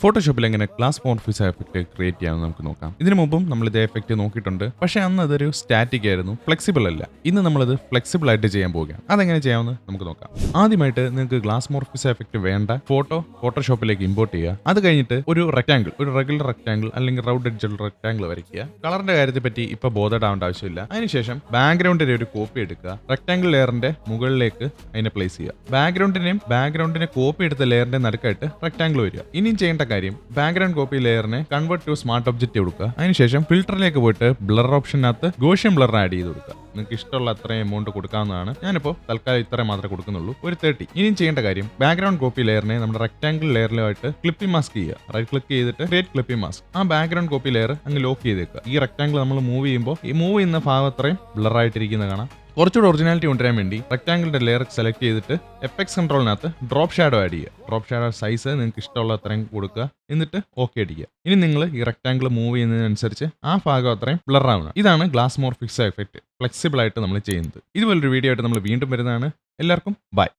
ഫോട്ടോഷോപ്പിൽ എങ്ങനെ glass മോർഫിസ് effect create ചെയ്യാമെന്ന് നമുക്ക് നോക്കാം. ഇതിനു മുമ്പും നമ്മൾ ഇതേ എഫക്റ്റ് നോക്കിയിട്ടുണ്ട്. പക്ഷേ അന്ന് അതൊരു സ്റ്റാറ്റിക് ആയിരുന്നു, ഫ്ലെക്സിബിൾ അല്ല. ഇന്ന് നമ്മളത് ഫ്ലെക്സിബിൾ ആയിട്ട് ചെയ്യാൻ പോവുകയാണ്. അതെങ്ങനെ ചെയ്യാമെന്ന് നമുക്ക് നോക്കാം. ആദ്യമായിട്ട് നിങ്ങൾക്ക് ഗ്ലാസ് മോർഫിസ് എഫക്റ്റ് വേണ്ട ഫോട്ടോഷോപ്പിലേക്ക് ഇമ്പോർട്ട് ചെയ്യുക. അത് കഴിഞ്ഞിട്ട് ഒരു റെക്ടാങ്കിൾ, ഒരു റെഗുലർ റെക്ടാങ്കിൾ അല്ലെങ്കിൽ റൗണ്ട് എഡ്ജുള്ള റെക്ടാങ്കിൾ വരയ്ക്കുക. കളറിന്റെ കാര്യത്തെ പറ്റി ഇപ്പൊ ബോധേഡാവേണ്ട ആവശ്യമില്ല. അതിനുശേഷം ബാക്ക്ഗ്രൗണ്ടിന്റെ ഒരു കോപ്പി എടുക്കുക. റെക്ടാങ്കിൾ ലെയറിന്റെ മുകളിലേക്ക് അതിനെ പ്ലേസ് ചെയ്യുക. ബാക്ക്ഗ്രൗണ്ടിനെ കോപ്പി എടുത്ത ലെയറിന്റെ നടുക്കായിട്ട് റെക്ടാങ്കിൾ വരിക. ഇനിയും ചെയ്യേണ്ട കാര്യം, ബാക്ക്ഗ്രൗണ്ട് കോപ്പി ലെയറിനെ കൺവേർട്ട് ടു സ്മാർട്ട് ഒബ്ജക്റ്റ് കൊടുക്കുക. അതിനുശേഷം ഫിൽറ്ററിലേക്ക് പോയിട്ട് ബ്ലർ ഓപ്ഷനകത്ത് ഗോഷ്യൻ ബ്ലർ ആഡ് ചെയ്ത് കൊടുക്കുക. നിങ്ങൾക്ക് ഇഷ്ടമുള്ള അത്രയും എമൗണ്ട് കൊടുക്കാവുന്നതാണ്. ഞാനിപ്പോൾ തൽക്കാലം ഇത്രയും മാത്രമേ കൊടുക്കുന്നുള്ളൂ, ഒരു 30. ഇനിയും ചെയ്യേണ്ട കാര്യം, ബാക്ക്ഗ്രൗണ്ട് കോപ്പി ലെയറിനെ നമ്മുടെ റെക്ടാങ്കിൾ ലെയറിലുമായിട്ട് ക്ലിപ്പിംഗ് മാസ്ക് ചെയ്യുക. റൈറ്റ് ക്ലിക്ക് ചെയ്തിട്ട് ക്രിയേറ്റ് ക്ലിപ്പിംഗ് മാസ്ക്. ആ ബാക്ക്ഗ്രൗണ്ട് കോപ്പി ലെയർ അങ്ങ് ലോക്ക് ചെയ്തേക്കുക. ഈ റെക്ടാങ്കിൾ നമ്മൾ മൂവ് ചെയ്യുമ്പോൾ ഈ മൂവ് ചെയ്യുന്ന ഭാഗം അത്രയും ബ്ലർ ആയിട്ടിരിക്കുന്നത് കാണാം. കുറച്ചുകൂടെ ഒറിജിനാലിറ്റി കൊണ്ടുവരാൻ വേണ്ടി റെക്ടാങ്കിളിന്റെ ലെയർ സെലക്ട് ചെയ്തിട്ട് എഫക്ട്സ് കൺട്രോളിനകത്ത് ഡ്രോപ്പ് ഷാഡോ ആഡ് ചെയ്യുക. ഡ്രോപ്പ് ഷാഡോ സൈസ് നിങ്ങൾക്ക് ഇഷ്ടമുള്ള അത്രയും കൊടുക്കുക. എന്നിട്ട് ഓക്കെ അടിക്കുക. ഇനി നിങ്ങൾ ഈ റെക്ടാങ്കിൾ മൂവ് ചെയ്യുന്നതിനനുസരിച്ച് ആ ഭാഗം അത്രയും ബ്ലർ ആവുന്നത്. ഇതാണ് ഗ്ലാസ് മോർഫിക്സ് എഫക്റ്റ് ഫ്ലെക്സിബിൾ ആയിട്ട് നമ്മൾ ചെയ്യുന്നത്. ഇതുപോലൊരു വീഡിയോ ആയിട്ട് നമ്മൾ വീണ്ടും വരുന്നതാണ്. എല്ലാവർക്കും ബൈ.